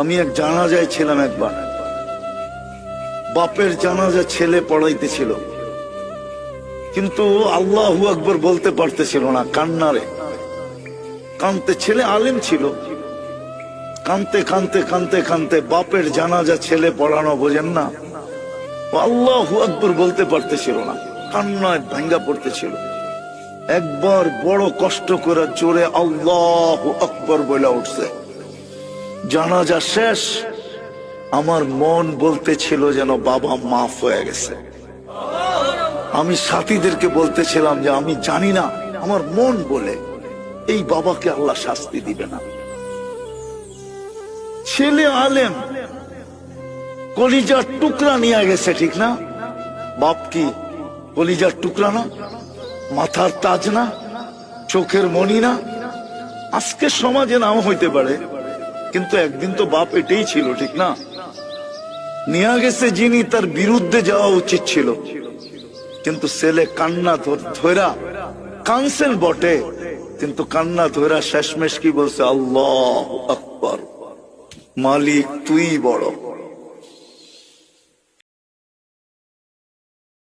আমি এক জানাজায় ছিলাম একবার, বাপের জানাজা ছেলে পড়াইতেছিল, কিন্তু আল্লাহু আকবার বলতে পারতেছিল না, কান্নারে কানতে। ছেলে আলেম ছিল, কানতে কানতে কানতে কানতে বাপের জানাজা ছেলে পড়ানো বোঝেন না, আল্লাহু আকবার বলতে পারতেছিল না, কান্নায় ভাঙ্গা পড়তেছিল। একবার বড় কষ্ট করে জোরে আল্লাহু আকবার বলে উঠছে। জানাজা শেষ, আমার মন বলতেছিল যেন বাবা মাফ হয়ে গেছে। আমি সাথীদেরকে বলতেছিলাম যে আমি জানি না, আমার মন বলে এই বাবাকে আল্লাহ শাস্তি দিবে না। ছেলে আলেম, কলিজার টুকরা নিয়ে গেছে, ঠিক না? বাপ কি কলিজার টুকরা না? মাথার তাজ না? চোখের মণি না? আজকে সমাজে নাও হইতে পারে, কিন্তু একদিন তো বাপ এটাই ছিল, ঠিক না? নিয়ে গেছে যিনি, তার বিরুদ্ধে যাওয়া উচিত ছিল, কিন্তু ছেলে কান্না ধরা কানসেন বটে, কিন্তু কান্না ধরা শেষমেশ কি বলছে? আল্লাহু আকবার, মালিক তুই বড়।